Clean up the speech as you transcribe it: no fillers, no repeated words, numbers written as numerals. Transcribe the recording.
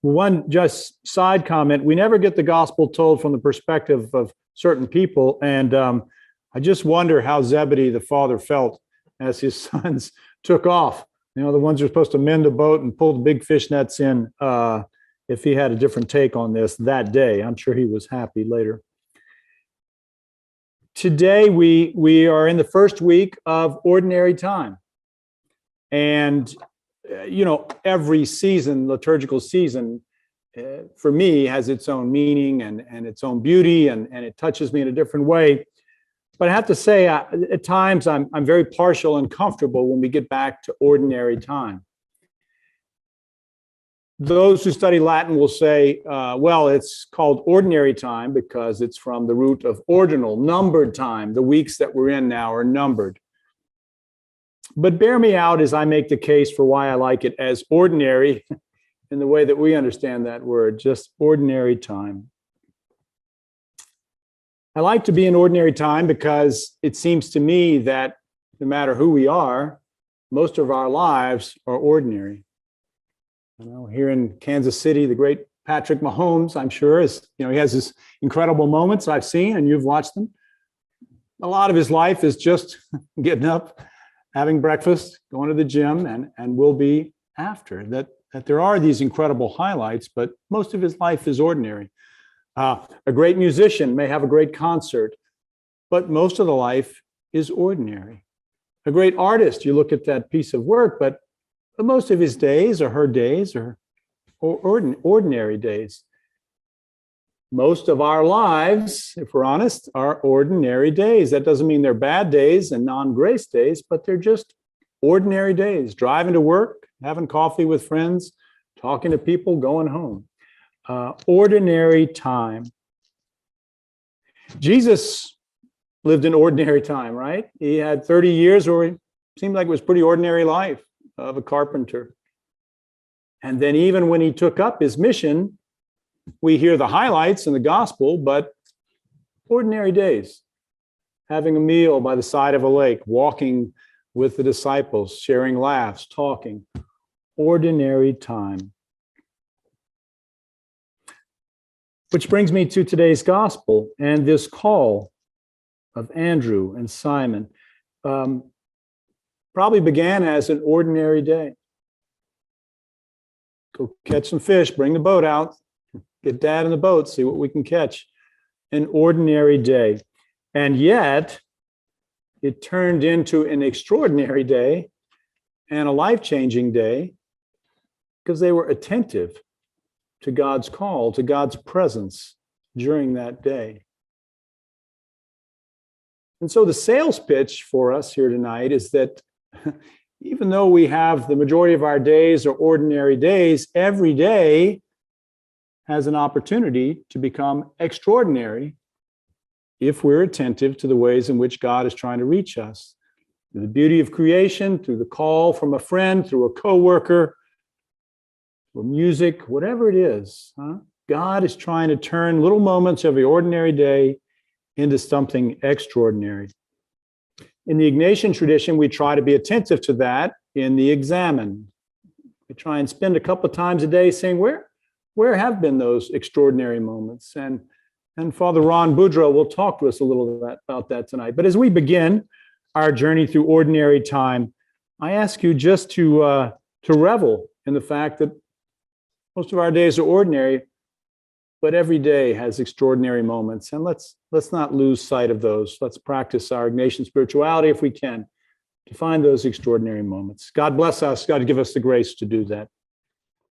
One just side comment, we never get the gospel told from the perspective of certain people. And I just wonder how Zebedee, the father, felt as his sons took off. The ones who are supposed to mend the boat and pull the big fish nets in. If he had a different take on this that day, I'm sure he was happy later. Today, we are in the first week of ordinary time. And, every season, liturgical season, for me, has its own meaning and its own beauty, and it touches me in a different way. But I have to say, at times, I'm very partial and comfortable when we get back to ordinary time. Those who study Latin will say, well, it's called ordinary time because it's from the root of ordinal, numbered time. The weeks that we're in now are numbered. But bear me out as I make the case for why I like it as ordinary in the way that we understand that word, just ordinary time. I like to be in ordinary time because it seems to me that no matter who we are, most of our lives are ordinary. Here in Kansas City, the great Patrick Mahomes, I'm sure, he has his incredible moments I've seen, and you've watched them. A lot of his life is just getting up, having breakfast, going to the gym, and will be after. That there are these incredible highlights, but most of his life is ordinary. A great musician may have a great concert, but most of the life is ordinary. A great artist, you look at that piece of work, but most of his days or her days are ordinary days. Most of our lives, if we're honest, are ordinary days. That doesn't mean they're bad days and non-grace days, but they're just ordinary days. Driving to work, having coffee with friends, talking to people, going home. Ordinary time. Jesus lived an ordinary time, right? He had 30 years where it seemed like it was pretty ordinary life of a carpenter. And then even when he took up his mission, we hear the highlights in the gospel, but ordinary days. Having a meal by the side of a lake, walking with the disciples, sharing laughs, talking. Ordinary time. Which brings me to today's gospel and this call of Andrew and Simon. Probably began as an ordinary day. Go catch some fish, bring the boat out, get Dad in the boat, see what we can catch. An ordinary day. And yet, it turned into an extraordinary day and a life-changing day because they were attentive to God's call, to God's presence during that day. And so the sales pitch for us here tonight is that even though we have the majority of our days are ordinary days, every day has an opportunity to become extraordinary if we're attentive to the ways in which God is trying to reach us. Through the beauty of creation, through the call from a friend, through a coworker, or music, whatever it is, God is trying to turn little moments of the ordinary day into something extraordinary. In the Ignatian tradition, we try to be attentive to that in the examen. We try and spend a couple of times a day saying, where have been those extraordinary moments? And Father Ron Boudreau will talk to us a little about that tonight. But as we begin our journey through ordinary time, I ask you just to revel in the fact that most of our days are ordinary, but every day has extraordinary moments. And let's not lose sight of those. Let's practice our Ignatian spirituality if we can to find those extraordinary moments. God bless us. God give us the grace to do that.